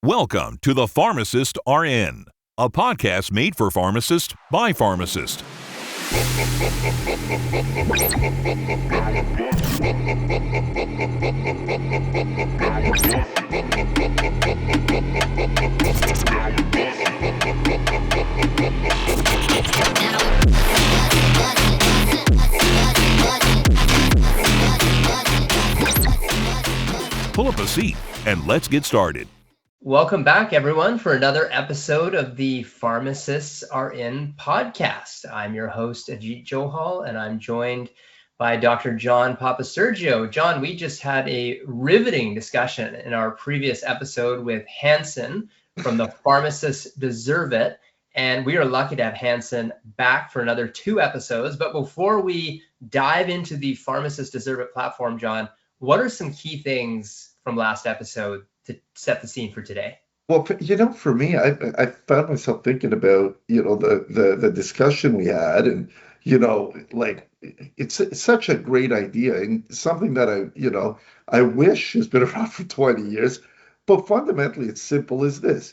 Welcome to the Pharmacist RN, a podcast made for pharmacists by pharmacists. Pull up a seat and let's get started. Welcome back, everyone, for another episode of the Pharmacists RN podcast. I'm your host, Ajit Johal, and I'm joined by Dr. John Papastergiou. John, we just had a riveting discussion in our previous episode with Hanson from the Pharmacists Deserve It, and we are lucky to have Hanson back for another 2 episodes. But before we dive into the Pharmacists Deserve It platform, John, what are some key things from last episode to set the scene for today? Well, for me, I found myself thinking about, the discussion we had, and, it's such a great idea and something that I wish has been around for 20 years. But fundamentally, it's simple as this.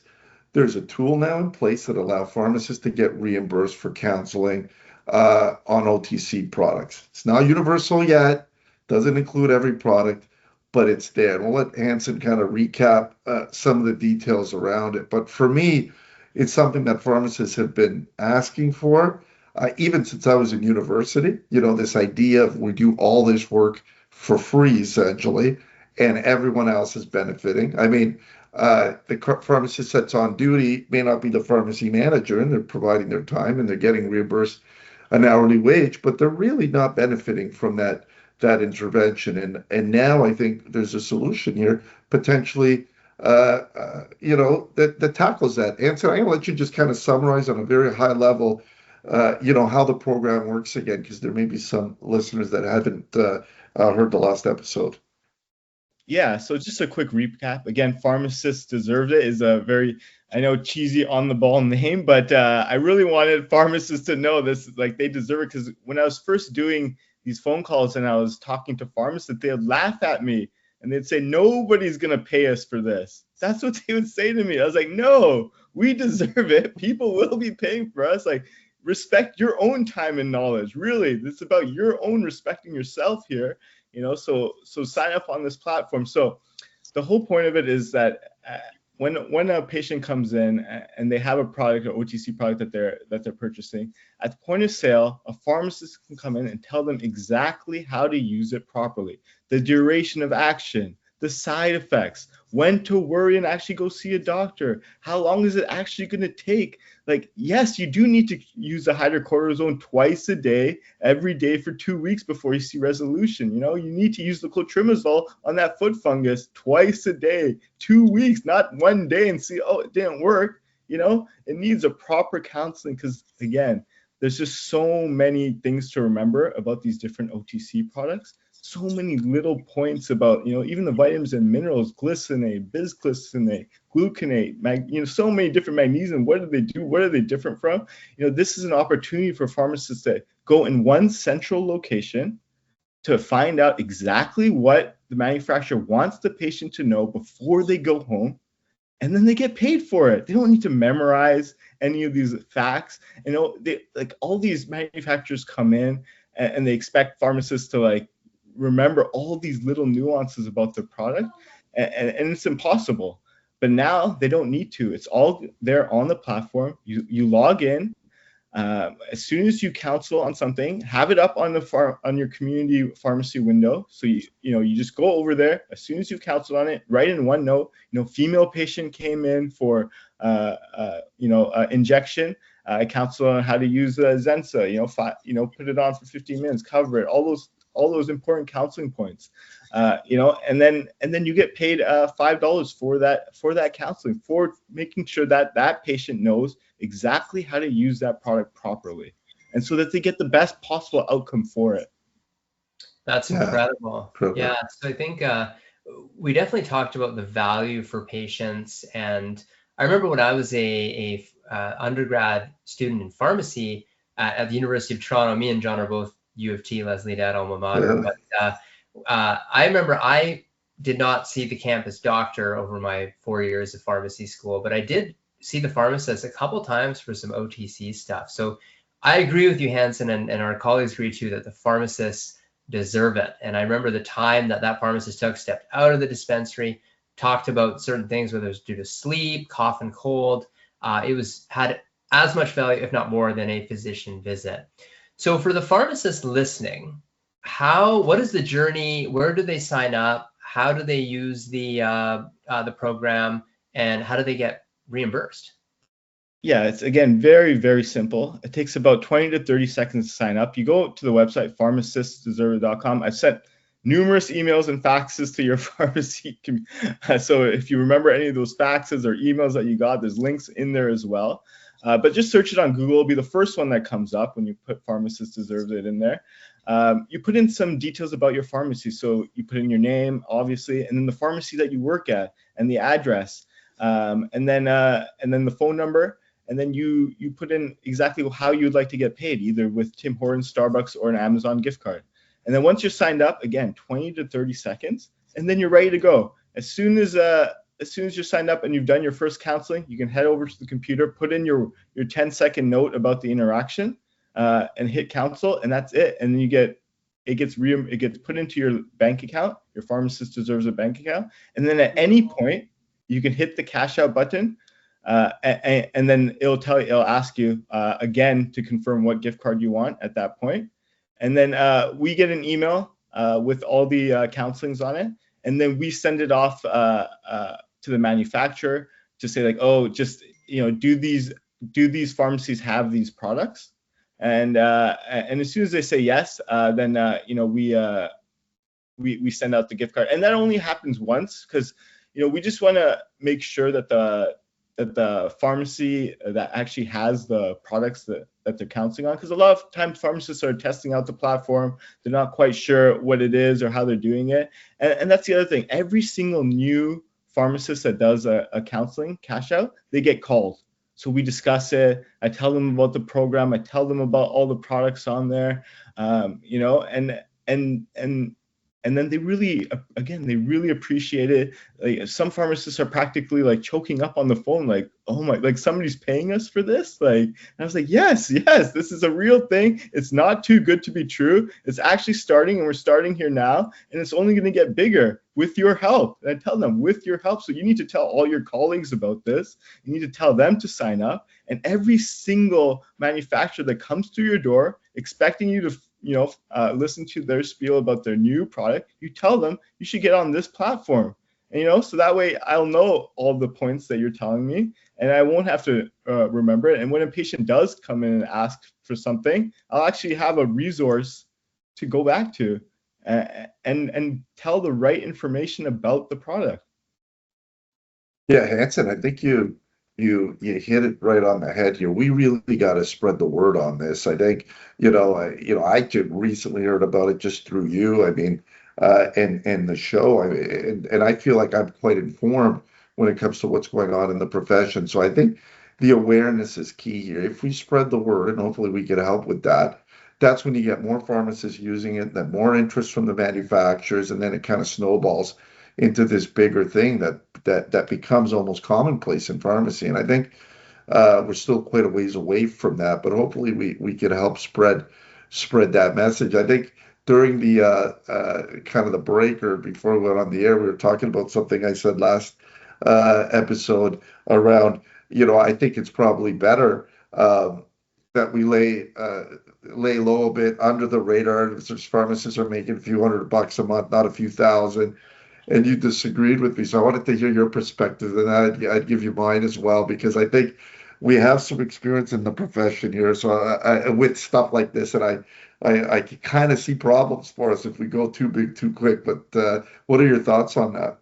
There's a tool now in place that allows pharmacists to get reimbursed for counseling on OTC products. It's not universal yet, doesn't include every product, but it's there. And we'll let Hanson kind of recap some of the details around it. But for me, it's something that pharmacists have been asking for, even since I was in university. This idea of we do all this work for free, essentially, and everyone else is benefiting. I mean, the pharmacist that's on duty may not be the pharmacy manager, and they're providing their time, and they're getting reimbursed an hourly wage, but they're really not benefiting from that intervention. And now I think there's a solution here, potentially, that tackles that. Hanson, I'm going to let you just kind of summarize on a very high level, how the program works again, because there may be some listeners that haven't heard the last episode. Yeah, so just a quick recap. Again, Pharmacists Deserve It is a very, I know, cheesy on the ball name, but I really wanted pharmacists to know this, like they deserve it, because when I was first doing these phone calls and I was talking to pharmacists, they would laugh at me and they'd say, nobody's going to pay us for this. That's what they would say to me. I was like, no, we deserve it. People will be paying for us. Like, respect your own time and knowledge. Really, it's about your own respecting yourself here. So sign up on this platform. So the whole point of it is that when a patient comes in and they have a product, an OTC product that they're purchasing, at the point of sale, a pharmacist can come in and tell them exactly how to use it properly, the duration of action, the side effects, when to worry and actually go see a doctor, how long is it actually going to take. Like, yes, you do need to use the hydrocortisone twice a day, every day for 2 weeks before you see resolution. You need to use the clotrimazole on that foot fungus twice a day, 2 weeks, not one day and see, oh, it didn't work. It needs a proper counseling because, again, there's just so many things to remember about these different OTC products. So many little points about, even the vitamins and minerals, glycinate, bisglycinate, gluconate, so many different magnesium. What do they do? What are they different from? This is an opportunity for pharmacists to go in one central location to find out exactly what the manufacturer wants the patient to know before they go home. And then they get paid for it. They don't need to memorize any of these facts. All these manufacturers come in and they expect pharmacists to remember all these little nuances about the product, and it's impossible. But now they don't need to. It's all there on the platform. You log in. As soon as you counsel on something, have it up on your community pharmacy window. So you just go over there. As soon as you've counseled on it, write in one note. Female patient came in for injection. I counsel on how to use Zensa. Put it on for 15 minutes, cover it. All those important counseling points, and then you get paid $5 for that counseling, for making sure that patient knows exactly how to use that product properly, and so that they get the best possible outcome for it. That's incredible. Yeah. So I think we definitely talked about the value for patients, and I remember when I was a undergrad student in pharmacy at the University of Toronto. Me and John are both U of T, Leslie Dad alma mater. But I remember I did not see the campus doctor over my 4 years of pharmacy school, but I did see the pharmacist a couple times for some OTC stuff. So I agree with you, Hanson, and our colleagues agree too, that the pharmacists deserve it. And I remember the time that pharmacist took, stepped out of the dispensary, talked about certain things, whether it was due to sleep, cough and cold. Had as much value, if not more, than a physician visit. So for the pharmacist listening, what is the journey? Where do they sign up? How do they use the program, and how do they get reimbursed? Yeah, it's again very, very simple. It takes about 20 to 30 seconds to sign up. You go to the website pharmacistsdeserveit.com. I've sent numerous emails and faxes to your pharmacy. So if you remember any of those faxes or emails that you got, there's links in there as well. But just search it on Google. It'll be the first one that comes up when you put Pharmacists Deserve It in there. You put in some details about your pharmacy. So you put in your name, obviously, and then the pharmacy that you work at and the address, and then the phone number. And then you put in exactly how you'd like to get paid, either with Tim Hortons, Starbucks, or an Amazon gift card. And then once you're signed up, again, 20 to 30 seconds, and then you're ready to go. As soon as you're signed up and you've done your first counseling, you can head over to the computer, put in your 10-second note about the interaction, and hit counsel, and that's it. And then it gets put into your bank account, your Pharmacist Deserves a bank account, and then at any point you can hit the cash out button, and then it'll ask you again to confirm what gift card you want at that point. And then we get an email with all the counselings on it, and then we send it off to the manufacturer to say like, oh, just do these pharmacies have these products? And as soon as they say yes, then we send out the gift card, and that only happens once because we just want to make sure that the pharmacy that actually has the products that they're counseling on, because a lot of times pharmacists are testing out the platform, they're not quite sure what it is or how they're doing it, and that's the other thing. Every single new pharmacist that does a counseling cash out, they get called. So we discuss it. I tell them about the program. I tell them about all the products on there, and then they really appreciate it. Like, some pharmacists are practically like choking up on the phone, like, oh my, like somebody's paying us for this. Like, and I was like, yes, this is a real thing. It's not too good to be true. It's actually starting, and we're starting here now, and it's only going to get bigger with your help. And I tell them, with your help. So you need to tell all your colleagues about this. You need to tell them to sign up. And every single manufacturer that comes through your door expecting you to listen to their spiel about their new product, you tell them you should get on this platform. And so that way I'll know all the points that you're telling me, and I won't have to remember it. And when a patient does come in and ask for something, I'll actually have a resource to go back to and tell the right information about the product. Yeah, Hanson, I think you hit it right on the head here. We really got to spread the word on this. I think, I just recently heard about it just through you. I mean, and the show. And I feel like I'm quite informed when it comes to what's going on in the profession. So I think the awareness is key here. If we spread the word, and hopefully we can help with that, that's when you get more pharmacists using it, then more interest from the manufacturers, and then it kind of snowballs into this bigger thing that becomes almost commonplace in pharmacy. And I think we're still quite a ways away from that, but hopefully we can help spread that message. I think during the kind of the break, or before we went on the air, we were talking about something I said last episode around, I think it's probably better that we lay low a bit under the radar. Pharmacists are making a few $100 a month, not a few thousand. And you disagreed with me, so I wanted to hear your perspective, and I'd give you mine as well, because I think we have some experience in the profession here. So I with stuff like this, and I can kind of see problems for us if we go too big too quick. But what are your thoughts on that?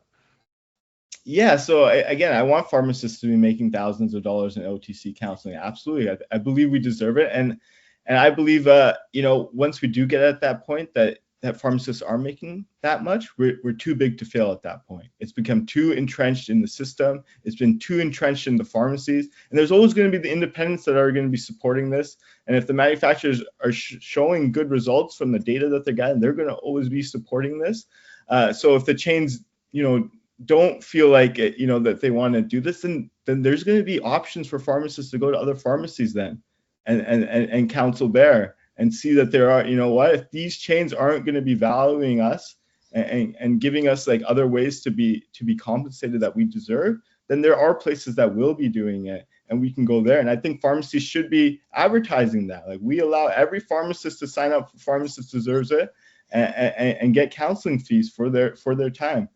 Yeah, so again, I want pharmacists to be making thousands of dollars in OTC counseling. Absolutely, I believe we deserve it, and I believe once we do get at that point that pharmacists are making that much, we're too big to fail at that point. It's become too entrenched in the system. It's been too entrenched in the pharmacies. And there's always going to be the independents that are going to be supporting this. And if the manufacturers are showing good results from the data that they're getting, they're going to always be supporting this. So if the chains, don't feel like it, that they want to do this, then there's going to be options for pharmacists to go to other pharmacies then and counsel there and see that there are, if these chains aren't going to be valuing us and giving us like other ways to be compensated that we deserve, then there are places that will be doing it and we can go there. And I think pharmacies should be advertising that. Like, we allow every pharmacist to sign up for Pharmacists Deserve It and get counseling fees for their time.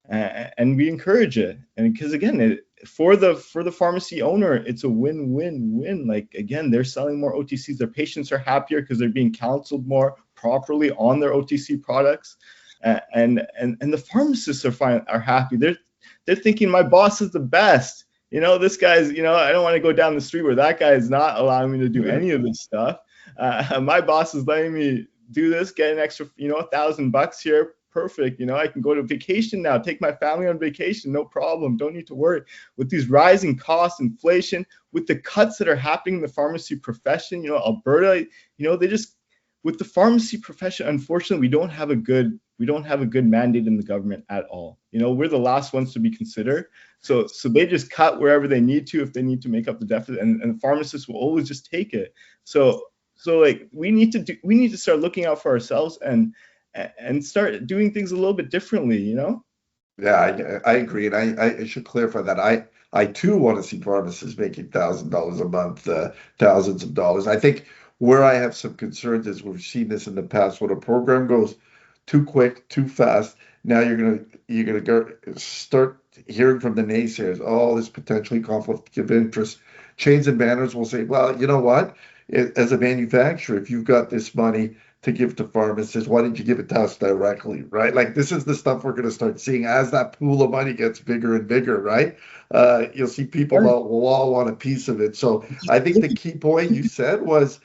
And we encourage it. And because again, for the pharmacy owner, it's a win-win-win. Like, again, they're selling more OTCs. Their patients are happier because they're being counseled more properly on their OTC products. And the pharmacists are happy. They're thinking, my boss is the best. This guy's, I don't want to go down the street where that guy is not allowing me to do any of this stuff. My boss is letting me do this, get an extra, $1,000 here. Perfect. I can go to vacation now, take my family on vacation, no problem. Don't need to worry. With these rising costs, inflation, with the cuts that are happening in the pharmacy profession, Alberta, they just, with the pharmacy profession, unfortunately, we don't have a good mandate in the government at all. We're the last ones to be considered. So they just cut wherever they need to, if they need to make up the deficit, and the pharmacists will always just take it. So like, we need to start looking out for ourselves and start doing things a little bit differently, Yeah, I agree. And I should clarify that I too want to see pharmacists making $1,000 a month, thousands of dollars. I think where I have some concerns is, we've seen this in the past, when a program goes too quick, too fast, now you're gonna go start hearing from the naysayers, oh, this potentially conflict of interest. Chains and banners will say, well, you know what? As a manufacturer, if you've got this money to give to pharmacists, why didn't you give it to us directly, right? Like, this is the stuff we're going to start seeing as that pool of money gets bigger and bigger, right? You'll see people will all want a piece of it. So I think the key point you said was,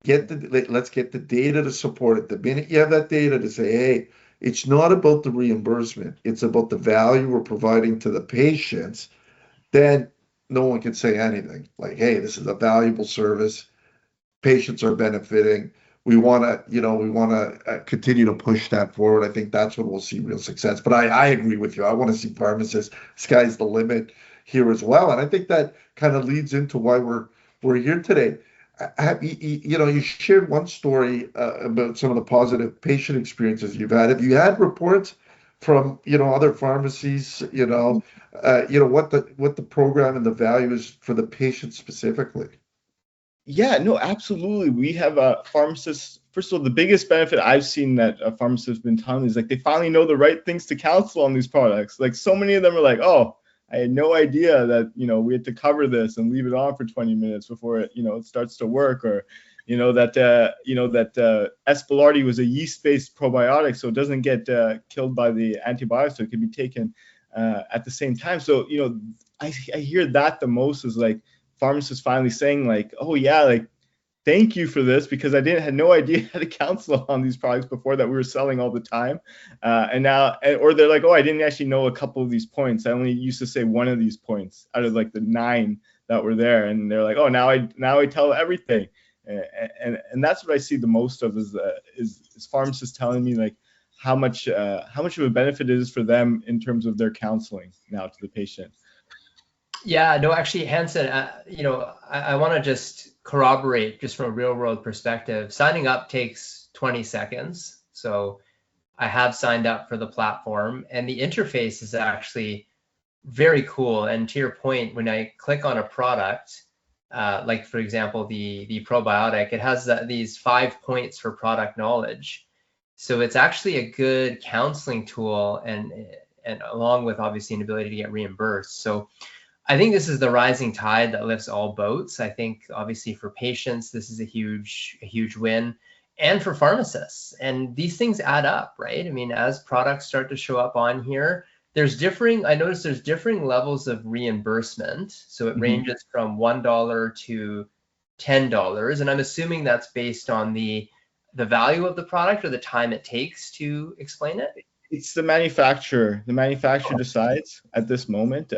let's get the data to support it. The minute you have that data to say, hey, it's not about the reimbursement, it's about the value we're providing to the patients, then no one can say anything. Like, hey, this is a valuable service, patients are benefiting. We want to continue to push that forward. I think that's when we'll see real success. But I agree with you. I want to see pharmacists, sky's the limit here as well. And I think that kind of leads into why we're here today. You shared one story about some of the positive patient experiences you've had. Have you had reports from other pharmacies? What the program and the value is for the patient specifically? Yeah, no, absolutely. We have pharmacists. First of all, the biggest benefit I've seen that a pharmacist has been telling me is, like, they finally know the right things to counsel on these products. Like, so many of them are like, oh, I had no idea that, we had to cover this and leave it on for 20 minutes before it, it starts to work, or, that Espelarti was a yeast-based probiotic, so it doesn't get killed by the antibiotics, so it can be taken at the same time. So, I hear that the most is, like, pharmacists finally saying, like, oh yeah, like, thank you for this, because I had no idea how to counsel on these products before that we were selling all the time. And now, or they're like, oh, I didn't actually know a couple of these points. I only used to say one of these points out of like the 9 that were there. And they're like, oh, now I tell everything. And that's what I see the most of is pharmacists telling me, like, how much of a benefit it is for them in terms of their counseling now to the patient. Yeah, no, actually, Hanson, I want to just corroborate, just from a real world perspective. Signing up takes 20 seconds. So I have signed up for the platform, and the interface is actually very cool. And to your point, when I click on a product, like for example, the probiotic, it has these 5 points for product knowledge. So it's actually a good counseling tool, and along with obviously an ability to get reimbursed. So I think this is the rising tide that lifts all boats. I think obviously for patients, this is a huge win, and for pharmacists. And these things add up, right? I mean, as products start to show up on here, I noticed there's differing levels of reimbursement. So it ranges from $1 to $10. And I'm assuming that's based on the value of the product or the time it takes to explain it. It's the manufacturer. The manufacturer decides at this moment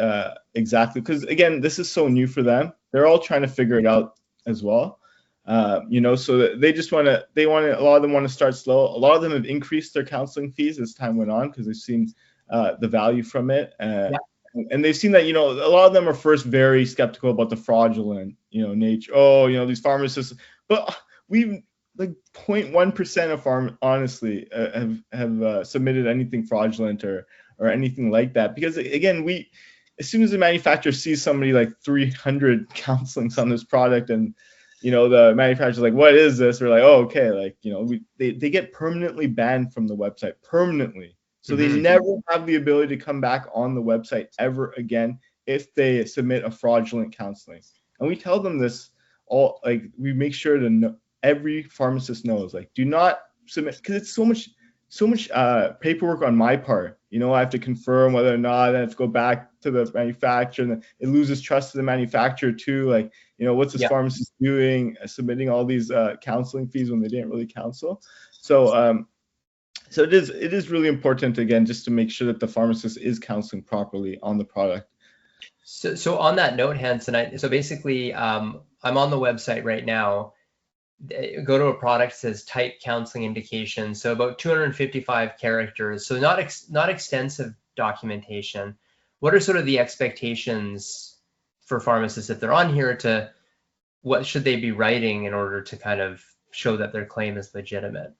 exactly, because again, this is so new for them. They're all trying to figure it out as well. So they just a lot of them want to start slow. A lot of them have increased their counseling fees as time went on, because they've seen the value from it. And they've seen that, a lot of them are first very skeptical about the fraudulent, nature. Oh, these pharmacists, but we like 0.1% of honestly have submitted anything fraudulent or anything like that. Because again, as soon as the manufacturer sees somebody like 300 counselings on this product and, the manufacturer's like, what is this? We're like, oh, okay. Like, they get permanently banned from the website, permanently. So they never have the ability to come back on the website ever again if they submit a fraudulent counseling. And we tell them this all, like we make sure to know, every pharmacist knows, like, do not submit, because it's so much paperwork on my part. I have to confirm whether or not, I have to go back to the manufacturer, and it loses trust to the manufacturer too. Like, what's this pharmacist doing, submitting all these counseling fees when they didn't really counsel? So it is really important, again, just to make sure that the pharmacist is counseling properly on the product. So on that note, Hanson, so basically, I'm on the website right now. Go to a product that says type counseling indication. So about 255 characters. So not extensive documentation. What are sort of the expectations for pharmacists if they're on here? What should they be writing in order to kind of show that their claim is legitimate?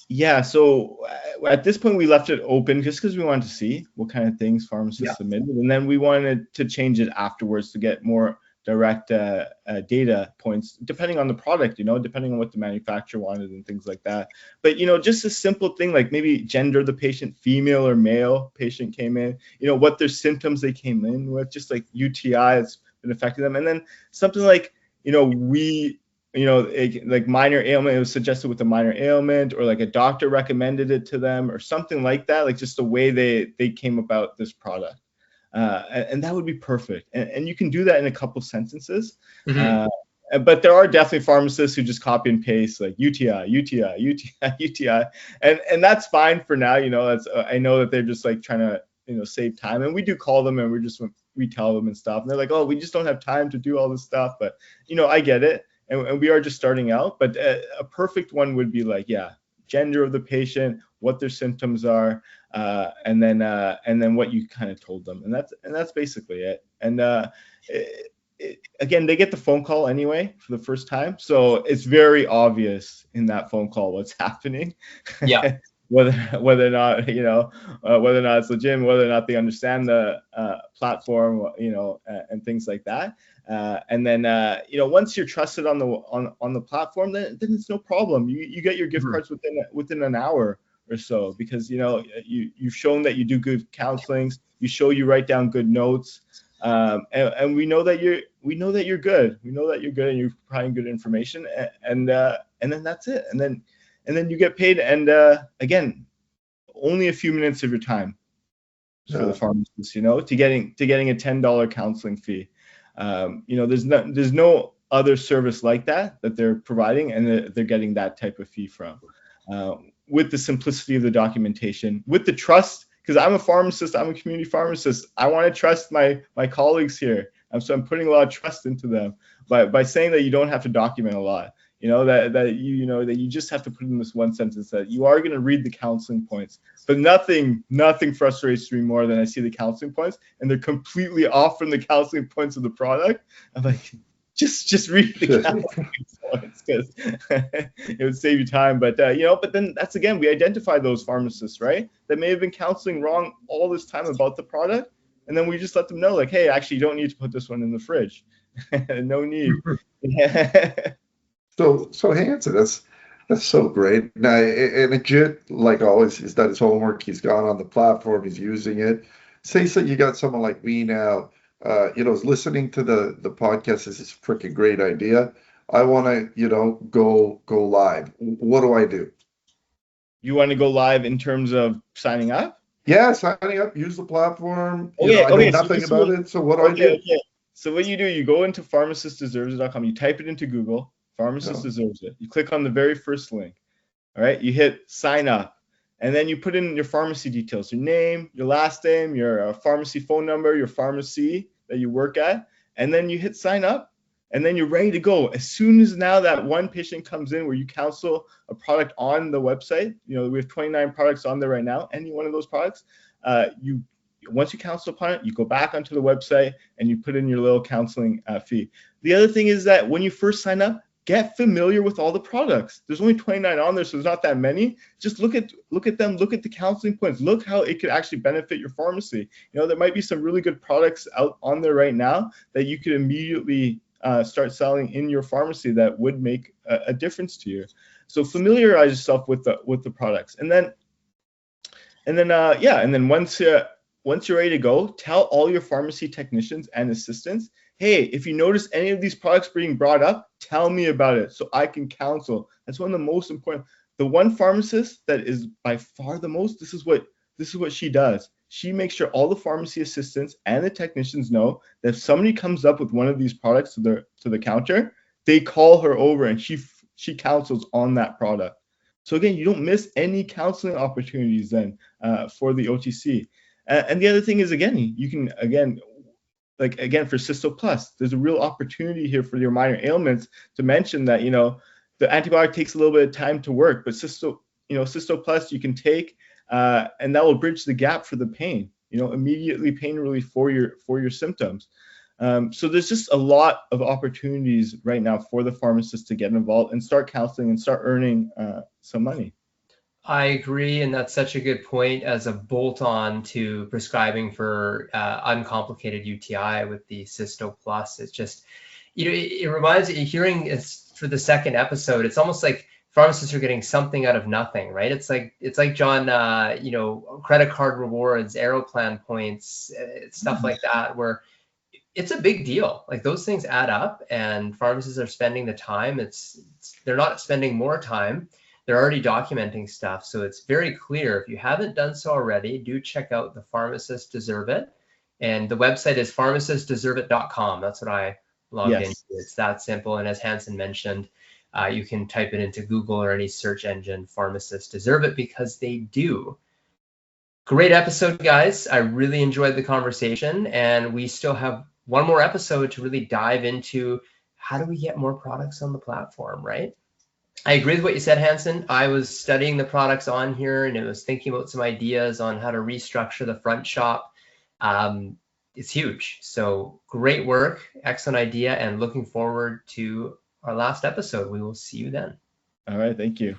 Yeah, so at this point we left it open just because we wanted to see what kind of things pharmacists submitted, and then we wanted to change it afterwards to get more direct data points, depending on the product, depending on what the manufacturer wanted and things like that. But, just a simple thing like maybe gender of the patient, female or male patient came in, what their symptoms they came in with, just like UTI has been affecting them. And then something like, like minor ailment, it was suggested with a minor ailment, or like a doctor recommended it to them or something like that, like just the way they came about this product. And that would be perfect. And you can do that in a couple sentences. But there are definitely pharmacists who just copy and paste like UTI, UTI, UTI, UTI. And that's fine for now. I know that they're just like trying to, save time. And we do call them and we tell them and stuff. And they're like, oh, we just don't have time to do all this stuff. But, I get it. And we are just starting out. But a perfect one would be like, gender of the patient, what their symptoms are, and then what you kind of told them, and that's basically it. And again, they get the phone call anyway for the first time, so it's very obvious in that phone call what's happening. Yeah. whether or not whether or not it's legitimate, whether or not they understand the platform, and things like that. And then once you're trusted on the platform, then it's no problem. You get your gift cards within an hour or so, because you've shown that you do good counselings. You write down good notes, and we know that you're good. We know that you're good and you're providing good information, and then that's it. And then you get paid, and again, only a few minutes of your time for the pharmacist, to getting a $10 counseling fee. There's no other service like that they're providing, and they're getting that type of fee from, with the simplicity of the documentation, with the trust, because I'm a pharmacist, I'm a community pharmacist. I want to trust my colleagues here. So I'm putting a lot of trust into them by saying that you don't have to document a lot. That you just have to put in this one sentence that you are going to read the counseling points. But nothing frustrates me more than I see the counseling points and they're completely off from the counseling points of the product. I'm like, just read the counseling points, because it would save you time. But but then that's, again, we identify those pharmacists, right, that may have been counseling wrong all this time about the product, and then we just let them know, like, hey, actually, you don't need to put this one in the fridge. No need. So Hanson, that's so great. Now, and Ajit, like always, he's done his homework. He's gone on the platform. He's using it. Say so you got someone like me now, is listening to the podcast. This is a freaking great idea. I want to, go live. What do I do? You want to go live in terms of signing up? Yeah, signing up. Use the platform. I know nothing about it. So what do I do? Okay. So what you do, you go into pharmacistdeserves.com. You type it into Google. Pharmacist Deserves It. You click on the very first link. All right. You hit sign up, and then you put in your pharmacy details, your name, your last name, your pharmacy phone number, your pharmacy that you work at, and then you hit sign up, and then you're ready to go. As soon as now that one patient comes in where you counsel a product on the website, we have 29 products on there right now, any one of those products, once you counsel upon it, you go back onto the website and you put in your little counseling fee. The other thing is that when you first sign up, get familiar with all the products. There's only 29 on there, so there's not that many. Just look at them, look at the counseling points, look how it could actually benefit your pharmacy. There might be some really good products out on there right now that you could immediately start selling in your pharmacy that would make a difference to you. So familiarize yourself with the products, and then once you're ready to go, tell all your pharmacy technicians and assistants, hey, if you notice any of these products being brought up, tell me about it so I can counsel. That's one of the most important. The one pharmacist that is by far the most, this is what she does. She makes sure all the pharmacy assistants and the technicians know that if somebody comes up with one of these products to the counter, they call her over and she counsels on that product. So again, you don't miss any counseling opportunities then for the OTC. And the other thing is, again, you can, for Cysto Plus, there's a real opportunity here for your minor ailments to mention that, the antibiotic takes a little bit of time to work, but Cysto Plus you can take, and that will bridge the gap for the pain, immediately pain relief for your symptoms. So there's just a lot of opportunities right now for the pharmacist to get involved and start counseling and start earning some money. I agree, and that's such a good point as a bolt-on to prescribing for uncomplicated UTI with the Cysto Plus. It's just, it reminds me, hearing it's for the second episode, it's almost like pharmacists are getting something out of nothing, right? It's like John, credit card rewards, Aeroplan points, stuff like that, where it's a big deal. Like those things add up, and pharmacists are spending the time. They're not spending more time. They're already documenting stuff. So it's very clear. If you haven't done so already, do check out the Pharmacists Deserve It. And the website is pharmacistdeserveit.com. That's what I logged into. It's that simple. And as Hanson mentioned, you can type it into Google or any search engine, Pharmacists Deserve It, because they do. Great episode, guys. I really enjoyed the conversation. And we still have one more episode to really dive into how do we get more products on the platform, right? I agree with what you said, Hanson. I was studying the products on here and I was thinking about some ideas on how to restructure the front shop. It's huge. So great work, excellent idea, and looking forward to our last episode. We will see you then. All right, thank you.